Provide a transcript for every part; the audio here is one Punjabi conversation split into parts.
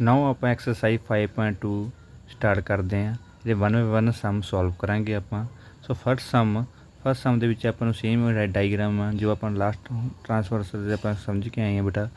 ਨਾਓ ਆਪਾਂ ਐਕਸਰਸਾਈਜ਼ 5.2 ਸਟਾਰਟ ਕਰਦੇ ਹਾਂ। ਜਿਹੜੇ 1 ਸਮ ਸੋਲਵ ਕਰਾਂਗੇ ਆਪਾਂ। ਸੋ ਫਸਟ ਸਮ ਦੇ ਵਿੱਚ ਆਪਾਂ ਨੂੰ ਸੇਮ ਡਾਇਗਰਾਮ ਆ ਜੋ ਆਪਾਂ ਲਾਸਟ ਟ੍ਰਾਂਸਫਰਸਲ ਦੇ ਆਪਾਂ ਸਮਝ ਕੇ ਆਏ ਹਾਂ ਬੇਟਾ।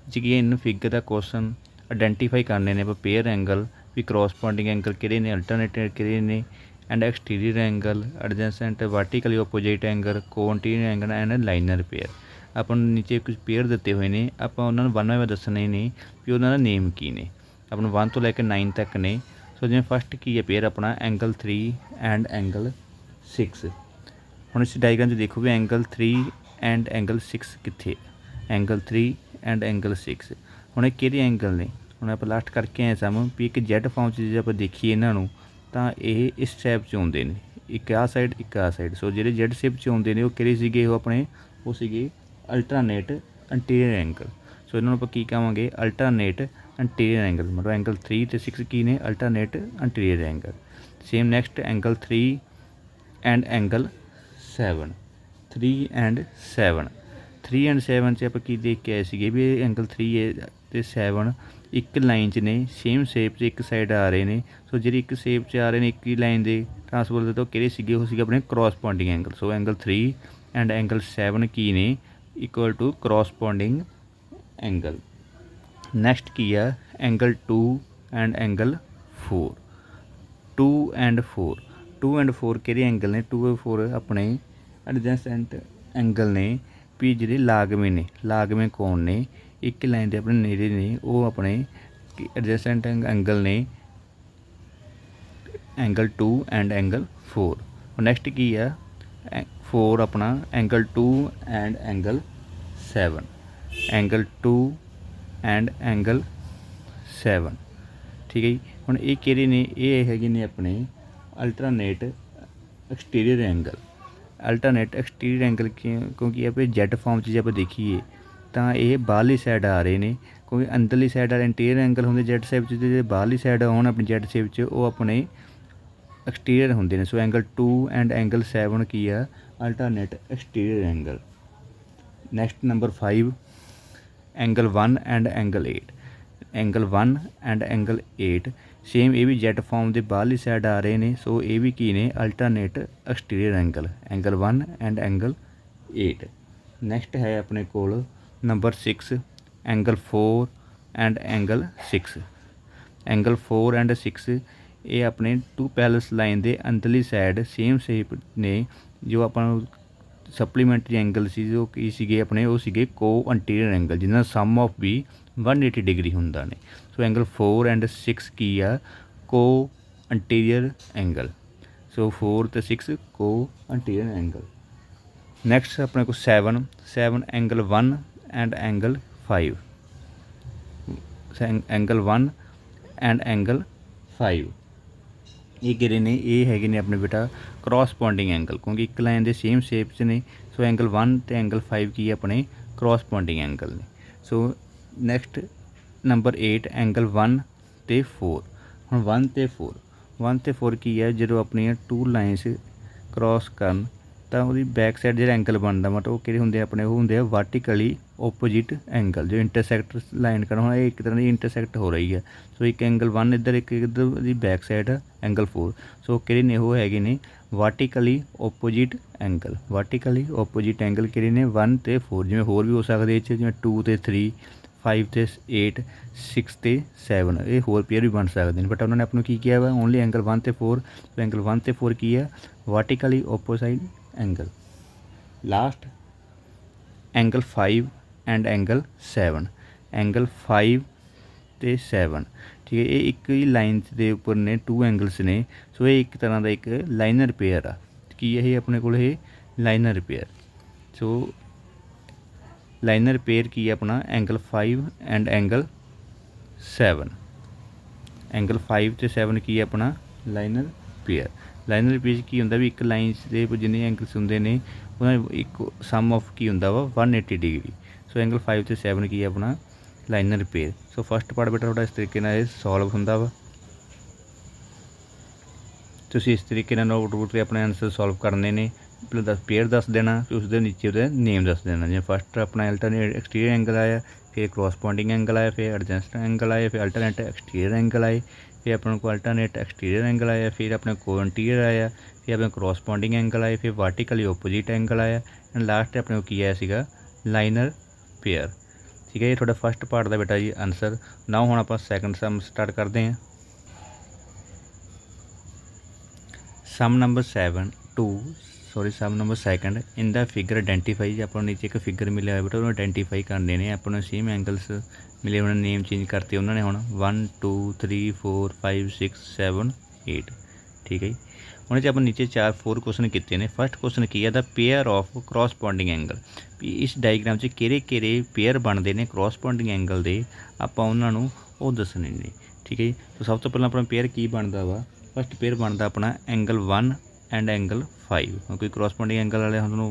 ਜੀ ਕੀ ਇਹਨੂੰ ਫਿਗਰ ਦਾ ਕੁਐਸਚਨ ਆਇਡੈਂਟੀਫਾਈ ਕਰਨੇ ਨੇ ਆਪਾਂ ਪੇਅਰ ਐਂਗਲ ਵੀ ਕਰੋਸਪੋਂਡਿੰਗ ਐਂਗਲ ਕਿਹੜੇ ਨੇ, ਅਲਟਰਨੇਟਿਵ ਕਿਹੜੇ ਨੇ, and exterior angle, adjacent vertically opposite angle, cointerior angle and linear pair. ਆਪਾਂ ਨੂੰ ਨੀਚੇ ਕੁਝ ਪੇਅਰ ਦਿੱਤੇ ਹੋਏ ਨੇ, ਆਪਾਂ ਉਹਨਾਂ ਨੂੰ 1 ਬਾਏ 1 ਦੱਸਣੇ ਨੇ ਵੀ ਉਹਨਾਂ ਦਾ ਨੇਮ ਕੀ ਨੇ। ਆਪਾਂ ਨੂੰ 1 ਤੋਂ ਲੈ ਕੇ 9 ਤੱਕ ਨੇ। ਸੋ ਜਿਵੇਂ ਫਸਟ ਕੀ ਹੈ ਪੇਅਰ ਆਪਣਾ ਐਂਗਲ 3 ਐਂਡ ਐਂਗਲ 6। ਹੁਣ ਇਸ ਡਾਇਗਰਾਮ 'ਚ ਦੇਖੋ ਵੀ ਐਂਗਲ 3 ਐਂਡ ਐਂਗਲ 6 ਕਿੱਥੇ, ਐਂਗਲ 3 ਐਂਡ ਐਂਗਲ 6। ਹੁਣ ਇਹ ਕਿਹੜੇ ਐਂਗਲ ਨੇ? ਹੁਣ ਆਪਾਂ ਲਾਸਟ ਕਰਕੇ ਆਏ ਸਮ ਵੀ ਇੱਕ ਜੈਡ ਫਾਰਮ 'ਚ ਜੇ ਆਪਾਂ ਦੇਖੀਏ ਇਹਨਾਂ ਨੂੰ ਤਾਂ ਇਹ ਇਸ ਟਾਈਪ 'ਚ ਆਉਂਦੇ ਨੇ, ਇੱਕ ਆਹ ਸਾਈਡ ਇੱਕ ਆਹ ਸਾਈਡ। ਸੋ ਜਿਹੜੇ ਜੈਡ ਸ਼ੇਪ 'ਚ ਆਉਂਦੇ ਨੇ ਉਹ ਕਿਹੜੇ ਸੀਗੇ? ਉਹ ਆਪਣੇ ਉਹ ਸੀਗੇ ਅਲਟਰਨੇਟ ਅੰਟੀਰੀਅਰ ਐਂਗਲ। ਸੋ ਇਹਨਾਂ ਨੂੰ ਆਪਾਂ ਕੀ ਕਹਾਂਗੇ? Alternate interior angle. ਮਤਲਬ ਐਂਗਲ 3 ਅਤੇ 6 ਕੀ ਨੇ? Alternate interior angle. Same next angle 3 and angle 7, 3 and 7। 3 and 7 'ਚ ਆਪਾਂ ਕੀ ਦੇਖ ਕੇ ਆਏ ਸੀਗੇ ਵੀ ਐਂਗਲ 3 ਅਤੇ 7 ਇੱਕ ਲਾਈਨ 'ਚ ਨੇ, ਸੇਮ ਸ਼ੇਪ 'ਚ ਇੱਕ ਸਾਈਡ ਆ ਰਹੇ ਨੇ। ਸੋ ਜਿਹੜੀ ਇੱਕ ਸ਼ੇਪ 'ਚ ਆ ਰਹੇ ਨੇ ਇੱਕ ਹੀ ਲਾਈਨ ਦੇ ਟ੍ਰਾਂਸਫਰ ਦੇ ਤੋਂ ਕਿਹੜੇ ਸੀਗੇ? ਉਹ ਸੀਗੇ ਆਪਣੇ corresponding angle. So angle 3 and angle 7 ਕੀ ਨੇ? Equal to corresponding angle. Next ਕੀ ਆ? Angle 2 and angle 4, 2 and 4। 2 and 4 ਕਿਹੜੇ ਐਂਗਲ ਨੇ? 2 ਐਂਡ 4 ਆਪਣੇ ਐਡਜੈਸੈਂਟ ਐਂਗਲ ਨੇ ਵੀ ਜਿਹੜੇ ਲਾਗਵੇਂ ਨੇ, ਲਾਗਵੇਂ ਕੋਣ ਨੇ, ਇੱਕ ਲਾਈਨ ਦੇ ਆਪਣੇ ਨੇੜੇ ਨੇ, ਉਹ ਆਪਣੇ ਐਡਜੈਸੈਂਟ ਐਂਗਲ ਨੇ ਐਂਗਲ 2 ਐਂਡ ਐਂਗਲ 4। ਨੈਕਸਟ ਕੀ ਆ? 4 ਆਪਣਾ angle 2 and angle 7, angle 2 and angle 7। ਠੀਕ ਹੈ ਜੀ। ਹੁਣ ਇਹ ਕਿਹੜੇ ਨੇ? ਇਹ ਹੈਗੇ ਨੇ ਆਪਣੇ alternate exterior angle. Alternate exterior angle ਕਿਉਂਕਿ ਆਪਾਂ ਜੈਡ ਫਾਰਮ 'ਚ ਜੇ ਆਪਾਂ ਦੇਖੀਏ ਤਾਂ ਇਹ ਬਾਹਰਲੀ ਸਾਈਡ ਆ ਰਹੇ ਨੇ, ਕਿਉਂਕਿ ਅੰਦਰਲੀ ਸਾਈਡ ਵਾਲੇ ਇੰਟੀਰੀਅਰ ਐਂਗਲ ਹੁੰਦੇ ਜੈਡ ਸ਼ੇਪ 'ਚ, ਜਿਹੜੇ ਬਾਹਰਲੀ ਸਾਈਡ ਆਉਣ ਆਪਣੀ ਜੈਡ ਸ਼ੇਪ 'ਚ ਉਹ ਆਪਣੇ ਐਕਸਟੀਰੀਅਰ ਹੁੰਦੇ ਨੇ। ਸੋ ਐਂਗਲ 2 ਐਂਡ ਐਂਗਲ 7 ਕੀ ਆ? Alternate exterior angle. Next number 5 angle 1 and angle 8। Angle 1 and angle 8 same, ਇਹ ਵੀ ਜੈਡ ਫਾਰਮ ਦੇ ਬਾਹਰਲੀ ਸਾਈਡ ਆ ਰਹੇ ਨੇ। ਸੋ ਇਹ ਵੀ ਕੀ ਨੇ? Alternate exterior angle, angle 1 and angle 8। Next ਹੈ ਆਪਣੇ ਕੋਲ number 6 angle 4 and angle 6। Angle 4 and 6 ਇਹ ਆਪਣੇ 2 ਪੈਰਲਲ ਲਾਈਨ ਦੇ ਅੰਦਰਲੀ ਸਾਈਡ ਸੇਮ ਸ਼ੇਪ ਨੇ। ਜੋ ਆਪਾਂ ਨੂੰ ਸਪਲੀਮੈਂਟਰੀ ਐਂਗਲ ਸੀ ਜੋ ਕੀ ਸੀਗੇ ਆਪਣੇ? ਉਹ ਸੀਗੇ ਕੋ ਅੰਟੀਰੀਅਰ ਐਂਗਲ, ਜਿਹਨਾਂ ਦਾ ਸਮ ਆਫ ਵੀ 180 ਡਿਗਰੀ ਹੁੰਦਾ ਨੇ। ਸੋ ਐਂਗਲ 4 ਐਂਡ 6 ਕੀ ਆ? ਕੋ ਅੰਟੀਰੀਅਰ ਐਂਗਲ। ਸੋ 4 ਅਤੇ 6 ਕੋ ਅੰਟੀਰੀਅਰ ਐਂਗਲ। ਨੈਕਸਟ ਆਪਣੇ ਕੋਲ 7 angle 1 and angle 5, angle 1 and angle 5। ਇਹ ਕਿਹੜੇ ਨੇ? ਇਹ ਹੈਗੇ ਨੇ ਆਪਣੇ ਬੇਟਾ ਕਰੋਸਪੋਂਡਿੰਗ ਐਂਗਲ, ਕਿਉਂਕਿ ਇੱਕ ਲਾਈਨ ਦੇ ਸੇਮ ਸ਼ੇਪ 'ਚ ਨੇ। ਸੋ ਐਂਗਲ 1 ਅਤੇ ਐਂਗਲ 5 ਕੀ ਆਪਣੇ ਕਰੋਸਪੋਂਡਿੰਗ ਐਂਗਲ ਨੇ। ਸੋ ਨੈਕਸਟ ਨੰਬਰ 8 ਐਂਗਲ 1 ਅਤੇ 4। ਹੁਣ 1 ਅਤੇ 4 ਕੀ ਹੈ? ਜਦੋਂ ਆਪਣੀਆਂ 2 ਲਾਈਨਸ ਕ੍ਰੋਸ ਕਰਨ ਤਾਂ ਉਹਦੀ ਬੈਕ ਸਾਈਡ ਜਿਹੜਾ ਐਂਗਲ ਬਣਦਾ ਮਤਲਬ ਉਹ ਕਿਹੜੇ ਹੁੰਦੇ ਆ ਆਪਣੇ? ਉਹ ਹੁੰਦੇ ਆ ਵਰਟੀਕਲੀ ਓਪੋਜਿਟ ਐਂਗਲ। ਜੋ ਇੰਟਰਸੈਕਟ ਲਾਈਨ ਕਰਨ, ਹੁਣ ਇਹ ਇੱਕ ਤਰ੍ਹਾਂ ਦੀ ਇੰਟਰਸੈਕਟ ਹੋ ਰਹੀ ਹੈ। ਸੋ ਇੱਕ ਐਂਗਲ 1 ਇੱਧਰ, ਇੱਕ ਇੱਧਰ ਦੀ ਬੈਕ ਸਾਈਡ ਐਂਗਲ 4। ਸੋ ਕਿਹੜੇ ਨੇ? ਉਹ ਹੈਗੇ ਨੇ vertically opposite angle. Vertically opposite angle ਕਿਹੜੇ ਨੇ? 1 ਅਤੇ 4। ਜਿਵੇਂ ਹੋਰ ਵੀ ਹੋ ਸਕਦੇ ਇਹ 'ਚ, ਜਿਵੇਂ 2 ਅਤੇ 3, 5 ਅਤੇ 8, 6 ਅਤੇ 7। ਇਹ ਹੋਰ ਪੇਅਰ ਵੀ ਬਣ ਸਕਦੇ ਨੇ, ਬਟ ਉਹਨਾਂ ਨੇ ਆਪਾਂ ਨੂੰ ਕੀ ਕਿਹਾ ਵਾ? ਓਨਲੀ ਐਂਗਲ 1 ਅਤੇ 4। ਐਂਗਲ 1 ਅਤੇ 4 ਕੀ ਹੈ? Vertically opposite angle. Last angle 5 and angle 7। Angle 5 ਅਤੇ 7 ਠੀਕ ਹੈ। ਇਹ ਇੱਕ ਹੀ ਲਾਈਨ ਦੇ ਉੱਪਰ ਨੇ, 2 ਐਂਗਲਸ ਨੇ। ਸੋ ਇਹ ਇੱਕ ਤਰ੍ਹਾਂ ਦਾ ਇੱਕ ਲਾਈਨਰ ਪੇਅਰ ਆ। ਕੀ ਇਹ ਆਪਣੇ ਕੋਲ? ਇਹ ਲਾਈਨਰ ਪੇਅਰ। ਸੋ ਲਾਈਨਰ ਪੇਅਰ ਕੀ ਹੈ ਆਪਣਾ? Angle 5 and angle 7। ਐਂਗਲ 5 ਅਤੇ 7 ਕੀ ਹੈ ਆਪਣਾ? Linear pair. ਲਾਈਨਰ ਪੇਅਰ ਕੀ ਹੁੰਦਾ ਵੀ ਇੱਕ ਲਾਈਨ ਦੇ ਜਿੰਨੇ ਐਂਗਲਸ ਹੁੰਦੇ ਨੇ ਉਹਨਾਂ ਇੱਕ ਸਮ ਆਫ ਕੀ ਹੁੰਦਾ ਵਾ? 180 ਡਿਗਰੀ। ਸੋ ਐਂਗਲ 5 ਅਤੇ 7 ਕੀ ਹੈ ਆਪਣਾ? Linear pair. So first part ਬੇਟਾ ਤੁਹਾਡਾ ਇਸ ਤਰੀਕੇ ਨਾਲ ਇਹ ਸੋਲਵ ਹੁੰਦਾ ਵਾ। ਤੁਸੀਂ ਇਸ ਤਰੀਕੇ ਨਾਲ ਨੋਟ ਬੁੱਕ 'ਤੇ ਆਪਣੇ ਆਨਸਰ ਸੋਲਵ ਕਰਨੇ ਨੇ। ਪਹਿਲਾਂ पेयर दस देना, फिर उसके नीचे ਉਹਦਾ नेम दस देना। जिवें फस्ट अपना अल्टरनेट एक्सटीरियर एंगल आया, फिर क्रॉसपॉइंटिंग एंगल आया, फिर एडजेंस्ट एंगल आया, फिर अल्टरनेट एक्सटीरियर एंगल आए, फिर अपने को अल्टरनेट एक्सटीरियर एंगल आया, फिर अपने को इंटीरियर आया, फिर अपने क्रॉसपॉइंटिंग एंगल आए, फिर वर्टिकली ओपोजिट एंगल आया एंड लास्ट अपने को की आया सीगा लाइनर पेयर। ठीक है, ये थोड़ा फस्ट पार्ट का बेटा जी आंसर। नाउ हुण आपां सैकेंड सम स्टार्ट करते हैं। Sum number 2 in the figure identify. अपने नीचे एक फिगर मिले हुआ बेटा, उन्होंने आइडेंटिफाई करने ने। अपने सेम एंगल्स मिले, उन्होंने नेम चेंज करते उन्होंने हुण 1 2 3 4 5 6 7 8। ठीक है जी, उन्हें आप नीचे 4 क्वेश्चन किए हैं। फस्ट क्वेश्चन की है द पेयर ऑफ क्रॉसपॉइंटिंग एंगल। भी इस डायग्राम से किहड़े पेयर बनते हैं क्रॉसपॉइंटिंग एंगल के, आपां उन्होंने वो दसने ने। ठीक है जी, तो सब तो पहला अपना पेयर की बनता वा, फस्ट पेयर बनता अपना एंगल 1 एंड एंगल 5। क्योंकि क्रॉसपॉइंटिंग एंगल वाले तुहानूं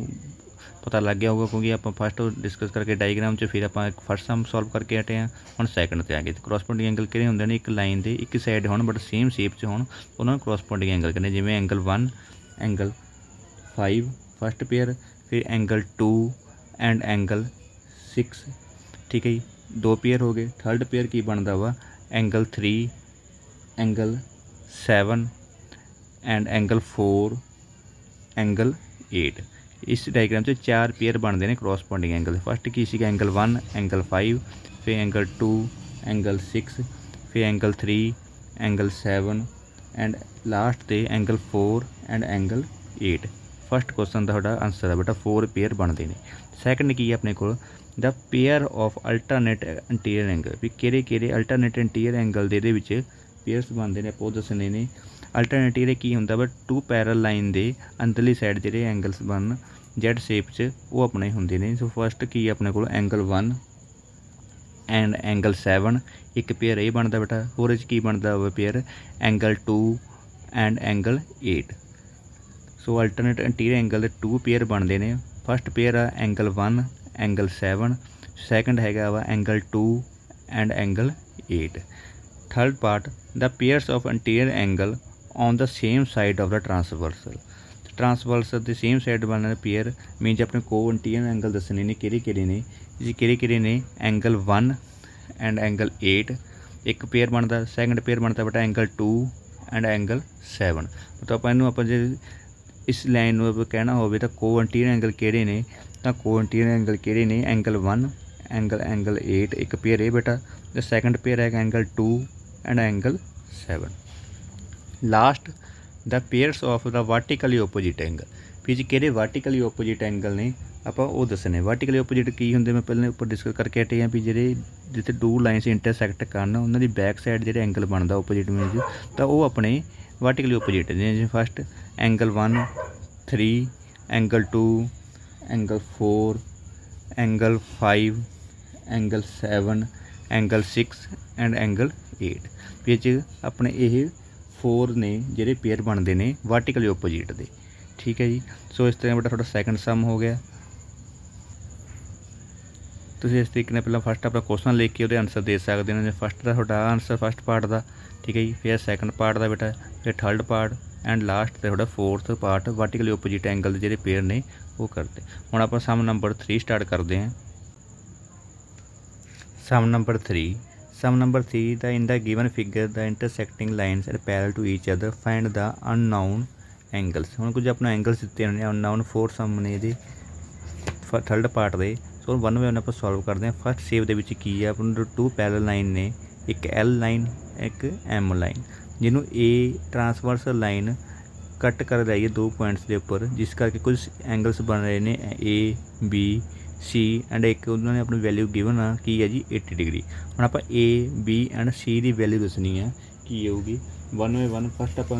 पता लग गया होगा, क्योंकि आप फस्ट डिस्कस करके डायग्राम से फिर आप फस्ट सम सॉल्व करके हटे हैं। हम सैकेंड ते आ गए। क्रॉसपॉइंटिंग एंगल किहड़े होंदे ने, एक लाइन के एक साइड होण बट सेम शेप च होण, उन्होंने क्रॉसपॉइंटिंग एंगल कहने। जिवें एंगल 1 एंगल 5 फस्ट पेयर, फिर एंगल 2 एंड एंगल 6। ठीक है जी, 2 पेयर हो गए। थर्ड पेयर की बनता वा angle 3 angle 7 and angle 4 angle 8। इस डायग्राम से 4 पेयर बनते हैं क्रॉसपॉइंटिंग एंगल। फस्ट की सी एंगल 1 एंगल 5, फिर एंगल 2 एंगल 6, फिर एंगल 3 एंगल 7 एंड लास्ट ते angle 4 and angle 8। First question का थोड़ा आंसर है बेटा 4 पेयर बनते हैं। सैकेंड की है अपने को the pair of alternate interior angle. भी किहड़े अल्टरनेट इंटीरियर एंगल दे पेयर्स बनते हैं, आप वो दसने ने। अल्टरनेट इंटीरियर की होंदा वा 2 पैरल लाइन के अंदरली साइड जिहड़े एंगल्स बन जैड शेप च वो अपने होंदे ने। सो फस्ट की अपने को एंगल 1 एंड एंगल 7 एक पेयर ये बनता बेटा। होर की बनता वा pair angle 2 and angle 8। So alternate interior angle के 2 पेयर बनते हैं। फस्ट पेयर आ एंगल 1 एंगल 7, सैकेंड हैगा वा angle 2 and angle 8। Third part the pairs of interior angle on the same side of the transversal. Transversal के सेम साइड बनने पेयर मीनज अपने को इंटीरियर एंगल दसने ने किहड़े ने जी, किहड़े ने एंगल 1 एंड एंगल 8 एक पेयर बनता। सैकेंड पेयर बनता बेटा एंगल 2 एंड एंगल 7। तो आप जे इस लाइन में कहना हो तो को इंटीरियर एंगल किहड़े ने, तो को इंटीरियर एंगल किहड़े ने एंगल 1 एंगल 8 एक पेयर है बेटा। द सैकेंड पेयर है angle 2 and angle 7। Last the pairs of the vertically opposite angle. फिर जी किहड़े वर्टिकली ओपोजिट एंगल ने ਆਪਾਂ ਉਹ ਦੱਸਣੇ। वर्टिकली ओपोजिट की होंगे मैं पहले उपर डिस्कस करके हटे हैं। भी ਜਿਹੜੇ जिते 2 लाइन्स इंटरसैक्ट करन उन्होंने बैक साइड जो एंगल बनता ओपोजिट में तो वो अपने वर्टिकली ओपोजिट ने। जिवें first angle 1 3 angle 2 angle 4 angle 5 angle 7 angle 6 and angle 8। फिर अपने ये 4 ने ਜਿਹੜੇ पेयर बनते हैं वर्टिकली ओपोजिट के। ठीक है जी, सो इस तरह बेटा थोड़ा सैकेंड सम हो गया। तुसीं इस तरीके ने पहला फस्ट अपना क्वेश्चन लिख के वो आंसर दे सकते हैं। फस्ट का थोड़ा आंसर फस्ट पार्ट का, ठीक है जी, फिर सैकेंड पार्ट का बेटा, फिर थर्ड पार्ट एंड लास्ट थोड़ा fourth part vertically opposite angle के जो पेयर ने वो करते। हुण आप सम नंबर 3 स्टार्ट करते हैं। Sum number 3 the in the given figure the intersecting lines are parallel to each other find the unknown angles. हुण कुछ अपना एंगल्स दिते हैं अननाउन 4 सम ने ये थर्ड पार्ट के। सो 1 बाय 1 आप सॉल्व करते हैं। फस्ट शेप के की है अपने 2 पैरेलल लाइन ने, एक एल लाइन एक एम लाइन, जिन्हों ए ट्रांसवर्सल लाइन कट कर रही है 2 पॉइंट्स के उपर, जिस करके कुछ एंगल्स बन रहे हैं ए बी सी एंड एक उन्होंने अपनी वैल्यू गिवन आ की है जी 80 डिग्री। हम आप ए बी एंड सी की वैल्यू दसनी है की होगी 1 बाय 1। फस्ट आप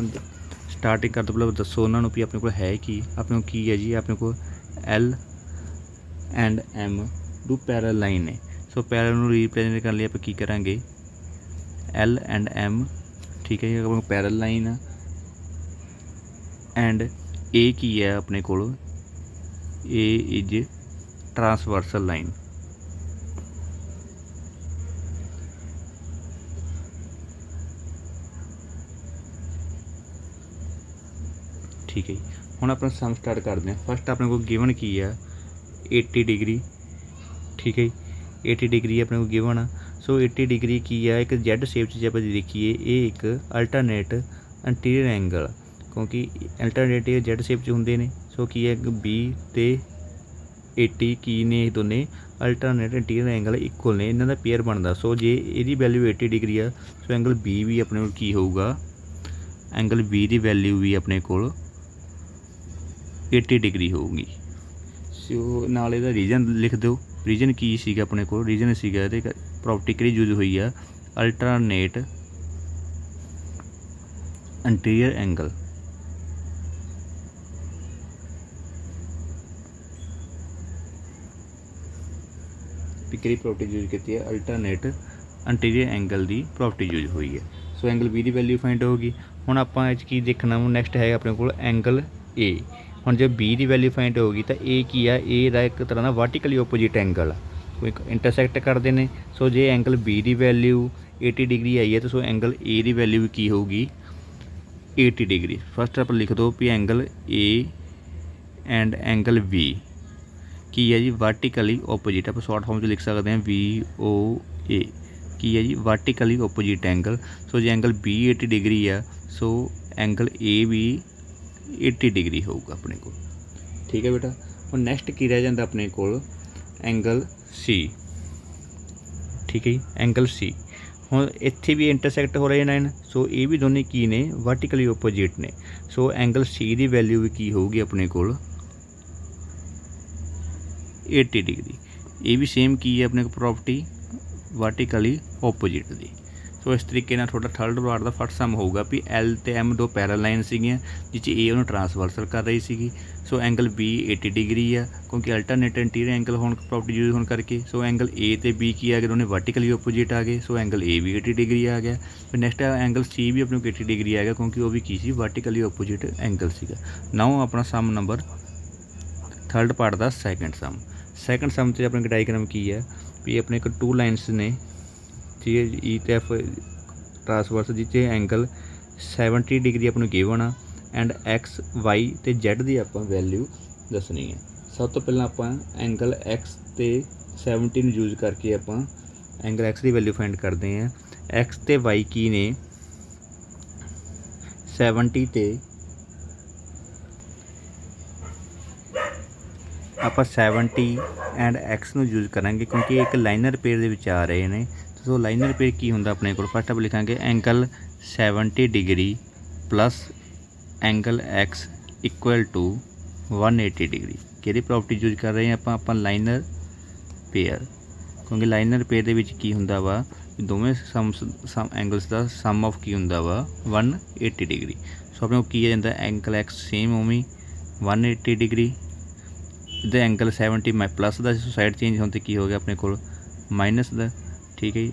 स्टार्टिंग करते पहले दसो उन्होंने भी अपने को है कि अपने को की है जी अपने को L and M 2 parallel line है। सो पैरेलल रिप्रेजेंट करने लिए आप की करांगे एल एंड एम, ठीक है जी, अपने पैरेलल लाइन है एंड ए की है अपने को ए इज ट्रांसवर्सल लाइन। ठीक है जी, ਹੁਣ ਆਪਾਂ ਸਮ ਸਟਾਰਟ ਕਰਦੇ ਹਾਂ। ਫਸਟ ਆਪਣੇ ਕੋਲ ਗਿਵਨ ਕੀ ਆ 80 ਡਿਗਰੀ, ਠੀਕ ਹੈ ਜੀ 80 ਡਿਗਰੀ ਆਪਣੇ ਕੋਲ ਗਿਵਨ ਆ। ਸੋ 80 ਡਿਗਰੀ ਕੀ ਆ, ਇੱਕ ਜੈਡ ਸ਼ੇਪ 'ਚ ਜੇ ਆਪਾਂ ਦੇਖੀਏ ਇਹ ਇੱਕ ਅਲਟਰਨੇਟ ਐਂਟੀਰੀਅਰ ਐਂਗਲ, ਕਿਉਂਕਿ ਅਲਟਰਨੇਟਿਵ ਜੈਡ ਸ਼ੇਪ 'ਚ ਹੁੰਦੇ ਨੇ। ਸੋ ਕੀ ਹੈ, 20 ਤੇ 80 ਕੀ ਨੇ, ਇਹ ਦੋਨੇ ਅਲਟਰਨੇਟ ਐਂਟੀਰੀਅਰ ਐਂਗਲ ਇਕੁਅਲ ਨੇ, ਇਹਨਾਂ ਦਾ ਪੇਅਰ ਬਣਦਾ। ਸੋ ਜੇ ਇਹਦੀ ਵੈਲਿਊ 80 ਡਿਗਰੀ ਆ, ਸੋ ਐਂਗਲ ਬੀ ਵੀ ਆਪਣੇ ਕੋਲ ਕੀ ਹੋਊਗਾ, ਐਂਗਲ ਬੀ ਦੀ ਵੈਲਿਊ ਵੀ ਆਪਣੇ ਕੋਲ 80 ਡਿਗਰੀ ਹੋਊਗੀ। ਸੋ ਨਾਲ ਇਹਦਾ ਰੀਜਨ ਲਿਖ ਦਿਓ। ਰੀਜਨ ਕੀ ਸੀਗਾ ਆਪਣੇ ਕੋਲ, ਰੀਜਨ ਸੀਗਾ ਇਹਦੇ ਪ੍ਰੋਪਰਟੀ ਕਿਹੜੀ ਯੂਜ਼ ਹੋਈ ਆ, ਅਲਟਰਨੇਟ ਐਂਟੀਰੀਅਰ ਐਂਗਲ। ਕਿਹੜੀ ਪ੍ਰੋਪਰਟੀ ਯੂਜ਼ ਕੀਤੀ ਹੈ, ਅਲਟਰਨੇਟ ਐਂਟੀਰੀਅਰ ਐਂਗਲ ਦੀ ਪ੍ਰੋਪਰਟੀ ਯੂਜ਼ ਹੋਈ ਹੈ। ਸੋ ਐਂਗਲ ਬੀ ਦੀ ਵੈਲਿਊ ਫਾਈਂਡ ਹੋਊਗੀ। ਹੁਣ ਆਪਾਂ ਇਹ 'ਚ ਕੀ ਦੇਖਣਾ, ਨੈਕਸਟ ਹੈਗਾ ਆਪਣੇ ਕੋਲ ਐਂਗਲ ਏ। ਹੁਣ ਜੇ ਬੀ ਦੀ ਵੈਲਿਊ ਫਾਈਂਡ ਹੋਊਗੀ ਤਾਂ ਇਹ ਕੀ ਆ, ਏ ਦਾ ਇੱਕ ਤਰ੍ਹਾਂ ਦਾ ਵਰਟੀਕਲੀ ਓਪੋਜਿਟ ਐਂਗਲ ਆ, ਕੋਈ ਇੰਟਰਸੈਕਟ ਕਰਦੇ ਨੇ। ਸੋ ਜੇ ਐਂਗਲ ਬੀ ਦੀ ਵੈਲਿਊ 80 ਡਿਗਰੀ ਆਈ ਹੈ ਤਾਂ ਸੋ ਐਂਗਲ ਏ ਦੀ ਵੈਲਿਊ ਕੀ ਹੋਊਗੀ 80 ਡਿਗਰੀ। ਫਸਟ ਆਪਾਂ ਲਿਖ ਦਿਓ ਵੀ angle A and angle B ਕੀ ਹੈ ਜੀ, ਵਰਟੀਕਲੀ ਓਪੋਜਿਟ। ਆਪਾਂ ਸ਼ਾਰਟ ਫਾਰਮ 'ਚ ਲਿਖ ਸਕਦੇ ਹਾਂ VOA ਕੀ ਹੈ ਜੀ, ਵਰਟੀਕਲੀ ਓਪੋਜਿਟ ਐਂਗਲ। ਸੋ ਜੇ ਐਂਗਲ ਬੀ 80 ਡਿਗਰੀ ਆ, ਸੋ ਐਂਗਲ ਏ ਵੀ 80 ਡਿਗਰੀ ਹੋਊਗਾ ਆਪਣੇ ਕੋਲ, ਠੀਕ ਹੈ ਬੇਟਾ। ਹੁਣ ਨੈਕਸਟ ਕੀ ਰਹਿ ਜਾਂਦਾ ਆਪਣੇ ਕੋਲ, ਐਂਗਲ ਸੀ, ਠੀਕ ਹੈ ਜੀ, ਐਂਗਲ ਸੀ। ਹੁਣ ਇੱਥੇ ਵੀ ਇੰਟਰਸੈਕਟ ਹੋ ਰਹੇ ਨੇ, ਸੋ ਇਹ ਵੀ ਦੋਨੇ ਕੀ ਨੇ, ਵਰਟੀਕਲੀ ਓਪੋਜਿਟ ਨੇ। ਸੋ ਐਂਗਲ ਸੀ ਦੀ ਵੈਲਿਊ ਵੀ ਕੀ ਹੋਊਗੀ ਆਪਣੇ ਕੋਲ 80 ਡਿਗਰੀ। ਇਹ ਵੀ ਸੇਮ ਕੀ ਹੈ ਆਪਣੇ ਕੋਲ ਪ੍ਰੋਪਰਟੀ, ਵਰਟੀਕਲੀ ਓਪੋਜਿਟ ਦੀ। ਸੋ ਇਸ ਤਰੀਕੇ ਨਾਲ ਤੁਹਾਡਾ ਥਰਡ ਪਾਰਟ ਦਾ ਫਸਟ ਸਮ ਹੋਊਗਾ ਵੀ ਐਲ ਤੇ ਐਮ ਦੋ ਪੈਰਲ ਲਾਈਨ ਸੀਗੀਆਂ, ਜਿਸ 'ਚ ਏ ਉਹਨੂੰ ਟਰਾਂਸਵਰਸਲ ਕਰ ਰਹੀ ਸੀਗੀ। ਸੋ ਐਂਗਲ ਬੀ 80 ਡਿਗਰੀ ਆ, ਕਿਉਂਕਿ ਅਲਟਰਨੇਟ ਐਂਟੀਰੀਅਰ ਐਂਗਲ ਹੋਣ ਪ੍ਰੋਪਰਟੀ ਯੂਜ਼ ਹੋਣ ਕਰਕੇ। ਸੋ ਐਂਗਲ ਏ ਤੇ ਬੀ ਕੀ ਆ ਗਏ, ਦੋਨੇ ਵਰਟੀਕਲੀ ਓਪੋਜਿਟ ਆ ਗਏ। ਸੋ ਐਂਗਲ ਏ ਵੀ 80 ਡਿਗਰੀ ਆ ਗਿਆ। ਫਿਰ ਨੈਕਸਟ ਐਂਗਲ ਸੀ ਵੀ ਆਪਣੇ ਕੋਲ 80 ਡਿਗਰੀ ਆ ਗਿਆ, ਕਿਉਂਕਿ ਉਹ ਵੀ ਕੀ ਸੀ, ਵਰਟੀਕਲੀ ਓਪੋਜਿਟ ਐਂਗਲ ਸੀਗਾ। ਨਾਓ ਆਪਣਾ ਸਮ ਨੰਬਰ ਥਰਡ ਪਾਰਟ ਦਾ ਸੈਕਿੰਡ ਸਮ। ਸੈਕਿੰਡ ਸਮ 'ਚ ਆਪਣੇ ਡਾਇਗਰਾਮ ਕੀ ਹੈ ਵੀ ਆਪਣੇ ਕੋਲ ਟੂ ਲਾਈਨਸ ਨੇ, ਠੀਕ ਹੈ, ਈ ਤੇ ਐਫ ਟਰਾਂਸਵਰਸ, ਜਿਸ 'ਚ ਐਂਗਲ 70 ਡਿਗਰੀ ਆਪਾਂ ਨੂੰ ਗਿਵਨ ਆ ਐਂਡ ਐਕਸ ਵਾਈ ਤੇ ਜ਼ੈਡ ਦੀ ਆਪਾਂ ਵੈਲਿਊ ਦੱਸਣੀ ਹੈ। ਸਭ ਤੋਂ ਪਹਿਲਾਂ ਆਪਾਂ ਐਂਗਲ ਐਕਸ ਤੇ 70 ਨੂੰ ਯੂਜ਼ ਕਰਕੇ ਆਪਾਂ ਐਂਗਲ ਐਕਸ ਦੀ ਵੈਲਿਊ ਫਾਈਂਡ ਕਰਦੇ ਹਾਂ। ਐਕਸ ਤੇ ਵਾਈ ਕੀ ਨੇ, 70 ਤੇ ਆਪਾਂ 70 ਐਂਡ ਐਕਸ ਨੂੰ ਯੂਜ਼ ਕਰਾਂਗੇ, ਕਿਉਂਕਿ ਇੱਕ ਲਾਈਨਰ ਪੇਅਰ ਦੇ ਵਿੱਚ ਆ ਰਹੇ ਨੇ। ਸੋ ਲਾਈਨਰ ਪੇਅਰ ਕੀ ਹੁੰਦਾ ਆਪਣੇ ਕੋਲ, ਫਸਟ ਆਪਾਂ ਲਿਖਾਂਗੇ angle 70 degree plus angle X equal to 180 degree. ਕਿਹੜੀ ਪ੍ਰੋਪਰਟੀ ਯੂਜ਼ ਕਰ ਰਹੇ ਹਾਂ ਆਪਾਂ ਲਾਈਨਰ ਪੇਅਰ, ਕਿਉਂਕਿ ਲਾਈਨਰ ਪੇਅਰ ਦੇ ਵਿੱਚ ਕੀ ਹੁੰਦਾ ਵਾ, ਦੋਵੇਂ ਸਮ ਐਂਗਲਸ ਦਾ ਸਮ ਆਫ ਕੀ ਹੁੰਦਾ ਵਾ 180 ਡਿਗਰੀ। ਸੋ ਆਪਣੇ ਕੋਲ ਕੀ ਆ ਜਾਂਦਾ, ਐਂਗਲ ਐਕਸ ਸੇਮ ਉਵੇਂ 180 ਡਿਗਰੀ, ਇਹਦਾ ਐਂਗਲ 70 ਮੈਂ ਪਲੱਸ ਦਾ, ਸਾਈਡ ਚੇਂਜ ਹੋਣ 'ਤੇ ਕੀ ਹੋ ਗਿਆ ਆਪਣੇ ਕੋਲ ਮਾਈਨਸ ਦਾ, ਠੀਕ ਹੈ ਜੀ।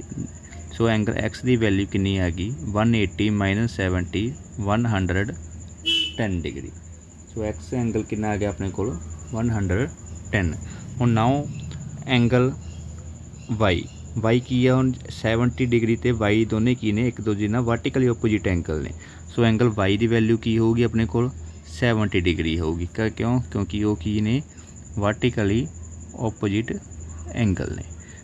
ਸੋ ਐਂਗਲ ਐਕਸ ਦੀ ਵੈਲਿਊ ਕਿੰਨੀ ਆ ਗਈ 180 ਮਾਈਨਸ 70 110 ਡਿਗਰੀ। ਸੋ ਐਕਸ ਐਂਗਲ ਕਿੰਨਾ ਆ ਗਿਆ ਆਪਣੇ ਕੋਲ 110। ਹੁਣ ਨਾਓ ਐਂਗਲ ਵਾਈ ਕੀ ਆ, ਹੁਣ 70 ਡਿਗਰੀ ਤੇ ਵਾਈ ਦੋਨੇ ਕੀ ਨੇ, ਇੱਕ ਦੂਜੇ ਨਾਲ ਵਰਟੀਕਲੀ ਓਪੋਜਿਟ ਐਂਗਲ ਨੇ। ਸੋ ਐਂਗਲ ਵਾਈ ਦੀ ਵੈਲਿਊ ਕੀ ਹੋਊਗੀ ਆਪਣੇ ਕੋਲ 70 ਡਿਗਰੀ ਹੋਊਗੀ। ਕਿਉਂਕਿ ਉਹ ਕੀ ਨੇ, ਵਰਟੀਕਲੀ ਓਪੋਜਿਟ ਐਂਗਲ ਨੇ।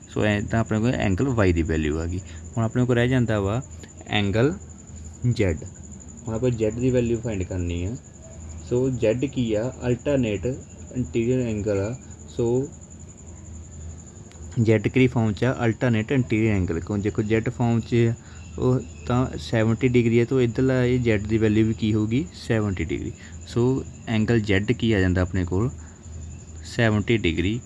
ਸੋ ਇੱਦਾਂ ਆਪਣੇ ਕੋਲ ਐਂਗਲ ਵਾਈ ਦੀ ਵੈਲਿਊ ਆ ਗਈ। ਹੁਣ ਆਪਣੇ ਕੋਲ ਰਹਿ ਜਾਂਦਾ ਵਾ ਐਂਗਲ ਜ਼ੈਡ। ਹੁਣ ਆਪਾਂ ਜ਼ੈਡ ਦੀ ਵੈਲਿਊ ਫਾਈਂਡ ਕਰਨੀ ਆ। ਸੋ ਜ਼ੈਡ ਕੀ ਆ, ਅਲਟਰਨੇਟ ਐਂਟੀਰੀਅਰ ਐਂਗਲ ਆ। ਸੋ ਜ਼ੈਡ ਕਿਹੜੀ ਫਾਰਮ 'ਚ ਆ, ਅਲਟਰਨੇਟ ਐਂਟੀਰੀਅਰ ਐਂਗਲ। ਕਿਉਂ ਦੇਖੋ ਜ਼ੈਡ ਫਾਰਮ 'ਚ ਉਹ ਤਾਂ 70 ਡਿਗਰੀ ਹੈ, ਤਾਂ ਇੱਧਰਲਾ ਇਹ ਜ਼ੈਡ ਦੀ ਵੈਲਿਊ ਵੀ ਕੀ ਹੋਊਗੀ 70 ਡਿਗਰੀ। ਸੋ ਐਂਗਲ ਜ਼ੈਡ ਕੀ ਆ ਜਾਂਦਾ ਆਪਣੇ ਕੋਲ 70 ਡਿਗਰੀ।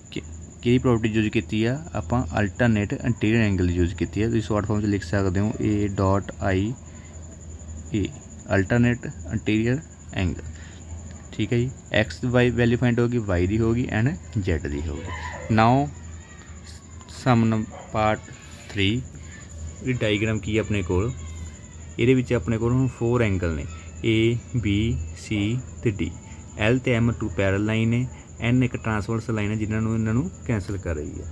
ਕਿਹੜੀ ਪ੍ਰੋਪਰਟੀ ਯੂਜ਼ ਕੀਤੀ ਆ ਆਪਾਂ, ਅਲਟਰਨੇਟ ਐਂਟੀਰੀਅਰ ਐਂਗਲ ਯੂਜ਼ ਕੀਤੀ ਆ। ਤੁਸੀਂ ਸ਼ਾਰਟ ਫਾਰਮ 'ਚ ਲਿਖ ਸਕਦੇ ਹੋ A.I.A ਅਲਟਰਨੇਟ ਐਂਟੀਰੀਅਰ ਐਂਗਲ, ਠੀਕ ਹੈ ਜੀ। ਐਕਸ ਵਾਈ ਵੈਲਿਊ ਫਾਈਂਡ ਹੋਗੀ, ਵਾਈ ਦੀ ਹੋਗੀ ਐਂਡ ਜ਼ੈਡ ਦੀ ਹੋਗੀ। ਨਾਓ ਸਮ ਪਾਰਟ 3 ਇਹ ਡਾਇਗਰਾਮ ਕੀ ਹੈ ਆਪਣੇ ਕੋਲ, ਇਹਦੇ ਵਿੱਚ ਆਪਣੇ ਕੋਲ ਹੁਣ 4 ਐਂਗਲ ਨੇ A B C ਤੇ D। L ਤੇ M 2 ਪੈਰਲ ਲਾਈਨ ਨੇ, N ਇੱਕ ਟਰਾਂਸਵਰਸ ਲਾਈਨ ਹੈ ਜਿਨ੍ਹਾਂ ਨੂੰ ਇਹਨਾਂ ਨੂੰ ਕੈਂਸਲ ਕਰ ਰਹੀ ਹੈ।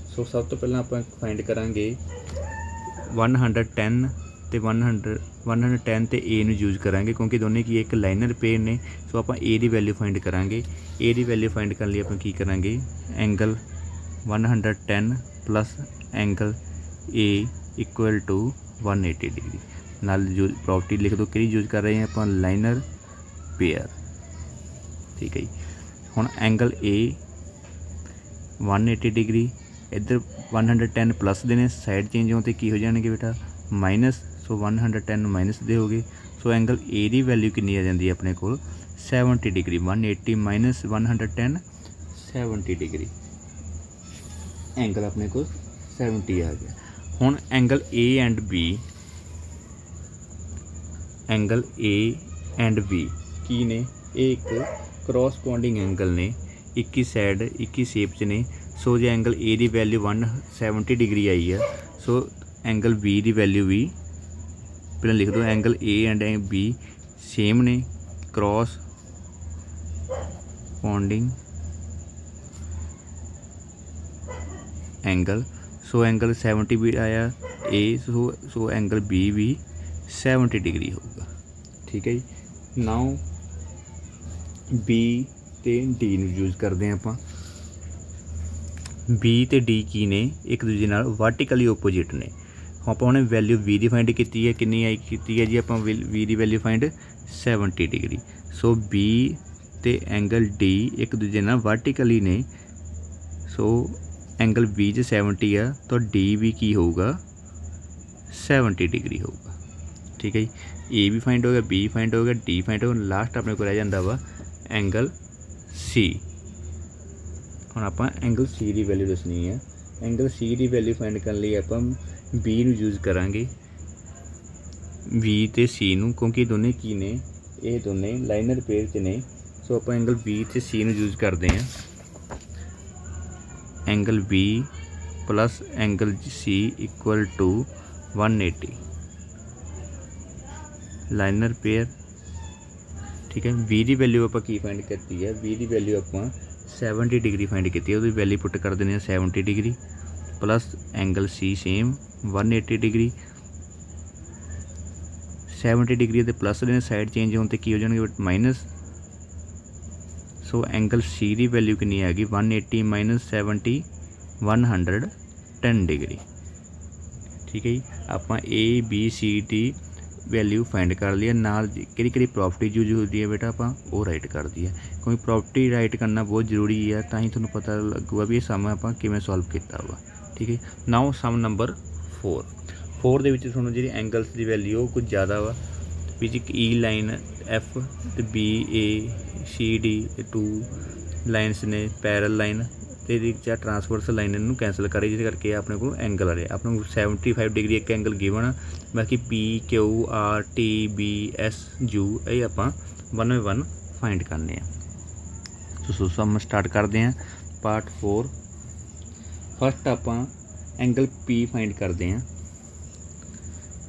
ਸੋ ਸਭ ਤੋਂ ਪਹਿਲਾਂ ਆਪਾਂ ਫਾਈਂਡ ਕਰਾਂਗੇ 110 ਤੇ 110 ਤੇ A ਨੂੰ ਯੂਜ਼ ਕਰਾਂਗੇ ਕਿਉਂਕਿ ਦੋਨੇ ਕੀ ਇੱਕ ਲਾਈਨਰ ਪੇਅਰ ਨੇ। ਸੋ ਆਪਾਂ A ਦੀ ਵੈਲਿਊ ਫਾਈਂਡ ਕਰਾਂਗੇ। A ਦੀ ਵੈਲਿਊ ਫਾਈਂਡ ਕਰਨ ਲਈ ਆਪਾਂ ਕੀ ਕਰਾਂਗੇ, angle 110 plus angle A equal to 180 degree. ਨਾਲ ਯੂਜ਼ ਪ੍ਰੋਪਰਟੀ ਲਿਖ ਦਿਓ ਕਿਹੜੀ ਯੂਜ਼ ਕਰ ਰਹੇ ਹਾਂ ਆਪਾਂ, ਲਾਈਨਰ ਪੇਅਰ। ਠੀਕ ਹੈ ਜੀ। ਹੁਣ ਐਂਗਲ A 180 ਡਿਗਰੀ, ਇੱਧਰ 110 ਪਲੱਸ ਦੇ ਨੇ, ਸਾਈਡ ਚੇਂਜ ਹੋਣ 'ਤੇ ਕੀ ਹੋ ਜਾਣਗੇ ਬੇਟਾ, ਮਾਈਨਸ। ਸੋ 110 ਮਾਈਨਸ ਦੇ ਹੋ ਗਏ। ਸੋ ਐਂਗਲ A ਦੀ ਵੈਲਿਊ ਕਿੰਨੀ ਆ ਜਾਂਦੀ ਹੈ ਆਪਣੇ ਕੋਲ, 70 ਡਿਗਰੀ। 180 minus 110 70 degree. ਐਂਗਲ ਆਪਣੇ ਕੋਲ 70 ਆ ਗਿਆ। ਹੁਣ angle A and B, angle A and B ਕੀ ਨੇ, ਇਹ ਇੱਕ ਕਰੋਸਪੋਂਡਿੰਗ ਐਂਗਲ ਨੇ, ਇੱਕ ਹੀ ਸਾਈਡ ਇੱਕ ਹੀ ਸ਼ੇਪ 'ਚ ਨੇ। ਸੋ ਜੇ ਐਂਗਲ A ਦੀ ਵੈਲਿਊ 170 ਡਿਗਰੀ ਆਈ ਆ, ਸੋ ਐਂਗਲ B ਦੀ ਵੈਲਿਊ ਵੀ ਪਹਿਲਾਂ ਲਿਖ ਦਿਓ, angle A and B same ਨੇ, corresponding angle. So angle 70 ਵੀ ਆਇਆ A, ਸੋ ਐਂਗਲ B ਵੀ 70 ਡਿਗਰੀ ਹੋਊਗਾ। ਠੀਕ ਹੈ ਜੀ। ਨਾਓ B ਤੇ D ਨੂੰ ਯੂਜ਼ ਕਰਦੇ ਹਾਂ ਆਪਾਂ। B ਤੇ D ਕੀ ਨੇ, ਇੱਕ ਦੂਜੇ ਨਾਲ ਵਰਟੀਕਲੀ ਓਪੋਜਿਟ ਨੇ। ਆਪਾਂ ਉਹਨੇ ਵੈਲਿਊ V ਦੀ ਫਾਈਂਡ ਕੀਤੀ ਹੈ, ਕਿੰਨੀ ਆਈ ਕੀਤੀ ਹੈ ਜੀ ਆਪਾਂ V ਦੀ ਵੈਲਿਊ ਫਾਈਂਡ 70 ਡਿਗਰੀ। ਸੋ B ਤੇ ਐਂਗਲ D ਇੱਕ ਦੂਜੇ ਨਾਲ ਵਰਟੀਕਲੀ ਨੇ। ਸੋ ਐਂਗਲ B 'ਚ 70 ਆ ਤਾਂ D ਵੀ ਕੀ ਹੋਊਗਾ, 70 ਡਿਗਰੀ ਹੋਊਗਾ। ਠੀਕ ਹੈ ਜੀ। A ਵੀ ਫਾਈਂਡ ਹੋ ਗਿਆ, B ਫਾਈਂਡ ਹੋ ਗਿਆ, D ਫਾਈਂਡ ਹੋ ਗਿਆ। ਲਾਸਟ ਆਪਣੇ ਕੋਲ ਰਹਿ ਜਾਂਦਾ ਵਾ ਐਂਗਲ C। ਹੁਣ ਆਪਾਂ ਐਂਗਲ C ਦੀ ਵੈਲਿਊ ਦੱਸਣੀ ਹੈ। ਐਂਗਲ C ਦੀ ਵੈਲਿਊ ਫਾਈਂਡ ਕਰਨ ਲਈ ਆਪਾਂ B ਨੂੰ ਯੂਜ਼ ਕਰਾਂਗੇ, B ਤੇ C ਨੂੰ, ਕਿਉਂਕਿ ਦੋਨੇ ਕੀ ਨੇ, ਇਹ ਦੋਨੇ ਲਾਈਨਰ ਪੇਅਰ 'ਚ ਨੇ। ਸੋ ਆਪਾਂ ਐਂਗਲ B ਤੇ C ਨੂੰ ਯੂਜ਼ ਕਰਦੇ ਹਾਂ। Angle B plus angle C equal to 180 linear pair. ਠੀਕ ਹੈ। V ਦੀ ਵੈਲਿਊ ਆਪਾਂ ਕੀ ਫਾਈਂਡ ਕੀਤੀ ਹੈ, V ਦੀ ਵੈਲਿਊ ਆਪਾਂ 70 ਡਿਗਰੀ ਫਾਈਂਡ ਕੀਤੀ ਹੈ। ਉਹਦੀ ਵੈਲਿਊ ਪੁੱਟ ਕਰ ਦਿੰਦੇ ਹਾਂ 70 degree plus angle C same 180 degree. 70 degree ਦੇ ਪਲੱਸ ਦੇ ਸਾਈਡ ਚੇਂਜ ਹੋਣ 'ਤੇ ਕੀ ਹੋ ਜਾਣਗੇ, ਮਾਈਨਸ। ਸੋ ਐਂਗਲ C ਦੀ ਵੈਲਿਊ ਕਿੰਨੀ ਆ ਗਈ, 180 ਮਾਈਨਸ 70 110 ਡਿਗਰੀ। ਠੀਕ ਹੈ ਜੀ। ਆਪਾਂ A B C D value find ਕਰ ਲਈ ਹੈ। ਨਾਲ ਕਿਹੜੀ ਕਿਹੜੀ ਪ੍ਰੋਪਰਟੀ ਯੂਜ਼ ਹੁੰਦੀ ਹੈ ਬੇਟਾ, ਆਪਾਂ ਉਹ ਰਾਈਟ ਕਰਦੀ ਹੈ, ਕਿਉਂਕਿ ਪ੍ਰੋਪਰਟੀ ਰਾਈਟ ਕਰਨਾ ਬਹੁਤ ਜ਼ਰੂਰੀ ਹੈ, ਤਾਂ ਹੀ ਤੁਹਾਨੂੰ ਪਤਾ ਲੱਗੂਗਾ ਵੀ ਇਹ ਸਮ ਆਪਾਂ ਕਿਵੇਂ ਸੋਲਵ ਕੀਤਾ ਵਾ। ਠੀਕ ਹੈ। ਨਾਓ ਸਮ ਨੰਬਰ 4 ਦੇ ਵਿੱਚ ਤੁਹਾਨੂੰ ਜਿਹੜੀ ਐਂਗਲਸ ਦੀ ਵੈਲਿਊ ਉਹ ਕੁਝ ਜ਼ਿਆਦਾ ਵਾ, ਵਿੱਚ ਇੱਕ E ਲਾਈਨ F ਤੇ B A C D 2 lines ਨੇ ਪੈਰਲ ਲਾਈਨ, ਅਤੇ ਇਹਦੇ ਵਿੱਚ ਟਰਾਂਸਵਰਸ ਲਾਈਨ ਇਹਨੂੰ ਕੈਂਸਲ ਕਰੇ, ਜਿਹਦੇ ਕਰਕੇ ਆਪਣੇ ਕੋਲ ਐਂਗਲ ਆ ਰਿਹਾ। ਆਪਣੇ ਕੋਲ 75 ਡਿਗਰੀ ਇੱਕ ਐਂਗਲ ਗਿਵਨ ਆ। ਬਾਕੀ P Q R T B S U ਇਹ ਆਪਾਂ 1 ਬਾਏ 1 ਫਾਈਂਡ ਕਰਨੇ ਆ। ਸੋ ਸਮ ਸਟਾਰਟ ਕਰਦੇ ਹਾਂ ਪਾਰਟ 4। ਫਸਟ ਆਪਾਂ ਐਂਗਲ P ਫਾਈਂਡ ਕਰਦੇ ਹਾਂ।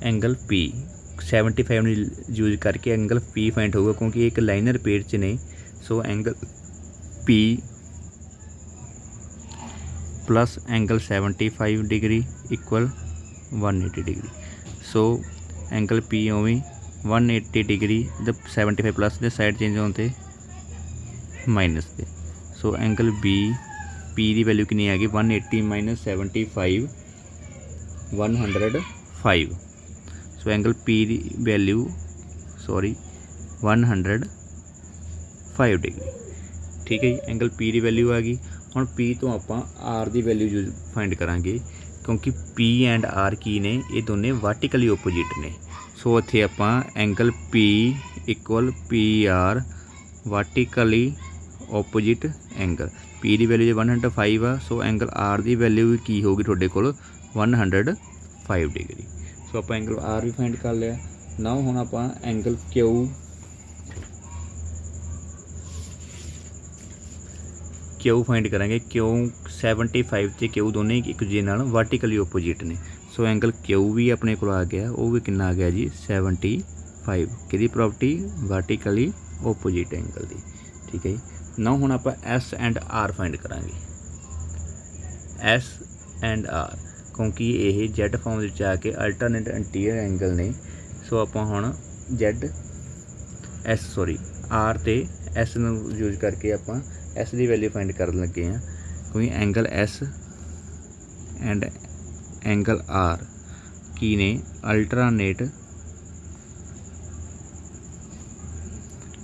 ਐਂਗਲ P 75 ਨੂੰ ਯੂਜ਼ ਕਰਕੇ ਐਂਗਲ P ਫਾਈਂਡ ਹੋਊਗਾ, ਕਿਉਂਕਿ ਇੱਕ ਲਾਈਨਰ ਪੇਅਰ 'ਚ ਨੇ। So angle P plus angle 75 degree equal 180 degree. So angle P ओवी 180 डिग्री द 75 प्लस दे साइड चेंज होते माइनस दे। सो एंगल B P की वैल्यू कितनी आ गई 180 माइनस 75 105। सो एंगल P की वैल्यू 105 डिग्री। ठीक है जी। एंगल P की वैल्यू आ गई। ਹੁਣ P ਤੋਂ ਆਪਾਂ R ਦੀ ਵੈਲਿਊ ਯੂਜ਼ ਫਾਈਂਡ ਕਰਾਂਗੇ, ਕਿਉਂਕਿ P ਐਂਡ R ਕੀ ਨੇ, ਇਹ ਦੋਨੇ ਵਰਟੀਕਲੀ ਓਪੋਜਿਟ ਨੇ। ਸੋ ਇੱਥੇ ਆਪਾਂ angle P equal PR vertically opposite angle. P ਦੀ ਵੈਲਿਊ ਜੇ 105 ਆ, ਸੋ ਐਂਗਲ R ਦੀ ਵੈਲਿਊ ਕੀ ਹੋਊਗੀ ਤੁਹਾਡੇ ਕੋਲ 105 ਡਿਗਰੀ। ਸੋ ਆਪਾਂ ਐਂਗਲ R ਵੀ ਫਾਈਂਡ ਕਰ ਲਿਆ। ਨਾਓ ਹੁਣ ਆਪਾਂ ਐਂਗਲ Q फाइंड करेंगे। Q 75 ਤੇ Q ਦੋਨੇ ਇੱਕ ਦੂਜੇ ਨਾਲ ਵਰਟੀਕਲੀ ਓਪੋਜਿਟ ਨੇ। ਸੋ ਐਂਗਲ Q ਵੀ ਆਪਣੇ ਕੋਲ ਆ ਗਿਆ, ਉਹ ਵੀ ਕਿੰਨਾ ਆ ਗਿਆ ਜੀ 75। ਕਿਹਦੀ ਪ੍ਰੋਪਰਟੀ, ਵਰਟੀਕਲੀ ਓਪੋਜਿਟ ਐਂਗਲ ਦੀ। ਠੀਕ ਹੈ ਜੀ। ਨਾ ਹੁਣ ਆਪਾਂ S ਐਂਡ R ਫਾਈਂਡ ਕਰਾਂਗੇ। S ਐਂਡ R क्योंकि ये Z फॉर्म ਵਿੱਚ ਆ ਕੇ ਅਲਟਰਨੇਟ ਐਂਟੀਰੀਅਰ ਐਂਗਲ ਨੇ। ਸੋ ਆਪਾਂ ਹੁਣ R ਤੇ S ਨੂੰ ਯੂਜ਼ ਕਰਕੇ ਆਪਾਂ S ਦੀ ਵੈਲਿਊ ਫਾਈਂਡ ਕਰਨ ਲੱਗੇ ਹਾਂ, ਕਿਉਂਕਿ angle S and angle R ਕੀ ਨੇ ਅਲਟਰਨੇਟ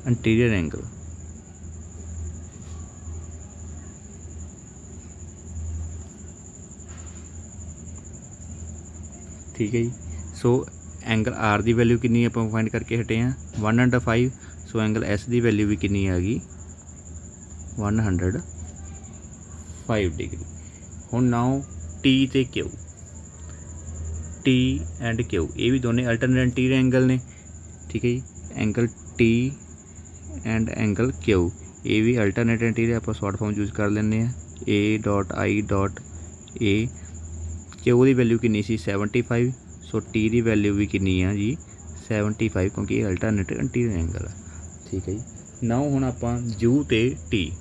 ਐਂਟੀਰੀਅਰ ਐਂਗਲ। ठीक है जी। सो एंगल आर की वैल्यू कितनी आप फाइंड करके हटे हैं 105। सो एंगल एस की वैल्यू भी कितनी आ गई 105 डिग्री। हुण नाउ टी ते क्यू, टी एंड क्यू ये भी दोनों अल्टरनेट एंटीरियर एंगल ने। ठीक है जी। Angle T and angle Q ये भी अल्टरनेट एंटीरियर आप शॉर्ट फॉर्म यूज कर लें A.I.A। क्यू की वैल्यू कितनी सी 75। सो टी की वैल्यू भी कितनी है जी 75 क्योंकि ये अल्टरनेट एंटीरियर एंगल है। ठीक है जी। नाउ हुण आपां यू ते टी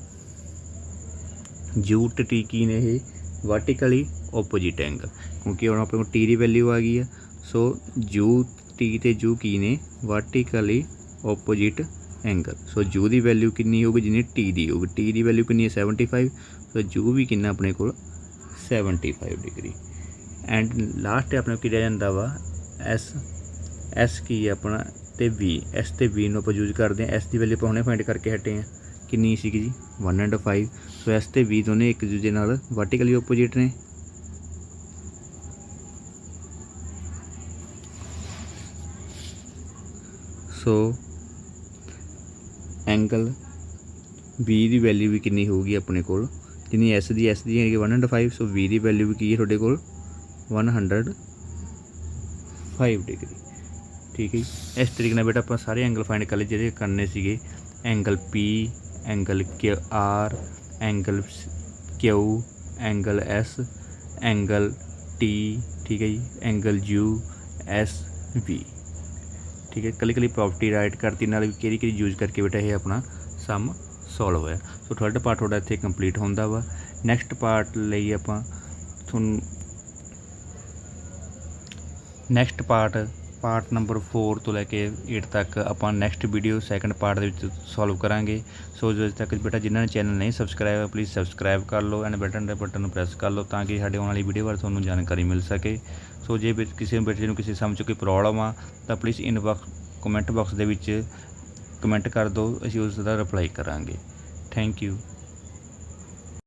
की ने ये वर्टिकली ओपोजिट एंगल, क्योंकि हुण अपने को टी की वैल्यू आ गई है। सो यू टी ते यू की ने vertically opposite angle. So you की वैल्यू कितनी होगी जिन्नी टी की होगी। टी की वैल्यू कितनी है 75। सो यू भी कितना अपने को 75 डिग्री। एंड लास्ट अपने की रह जाता वा एस की अपना ते वी। एस ते वी आप यूज करते हैं। एस की वैल्यू अपने फाइंड करके हटे हैं कितनी सी जी 105। सो एस ते वी दोनों एक दूजे नाल वर्टिकली ओपोजिट ने। सो एंगल वी की वैल्यू भी कितनी होगी अपने को जिन्नी एस की है 105। सो वी की वैल्यू भी की है थोड़े को 105 डिग्री। ठीक है। इस तरीके बेटा आप सारे एंगल फाइंड कर ले जो करने से angle P, angle R, angle Q, angle S, angle T. ठीक है जी। Angle U S V. ठीक है। कली कली प्रॉपर्टी राइट करती नाल कि यूज करके बेटा ये अपना सम सॉल्व होया। सो थर्ड पार्ट थोड़ा इत्थे कंप्लीट होंदा वा। नैक्सट पार्ट लई आपां तुहानूं नैक्सट पार्ट नंबर 4 तो लैके 8 तक ਆਪਾਂ नैक्सट वीडियो सैकेंड पार्ट ਦੇ ਵਿੱਚ सॉल्व करांगे। सो जो तक बेटा जिन्होंने चैनल नहीं सबसक्राइब है प्लीज़ सबसक्राइब कर लो एंड बटन ਨੂੰ ਪ੍ਰੈਸ कर लो ताकि साढ़े आने वाली वीडियो बारे ਤੁਹਾਨੂੰ जानकारी मिल सके। सो जे किसी बच्चे ਨੂੰ किसी समझ कोई प्रॉब्लम आ ਤਾਂ प्लीज़ कमेंट बॉक्स ਦੇ ਵਿੱਚ कमेंट कर दो, ਅਸੀਂ ਉਸ ਦਾ ਰਿਪਲਾਈ ਕਰਾਂਗੇ। Thank you.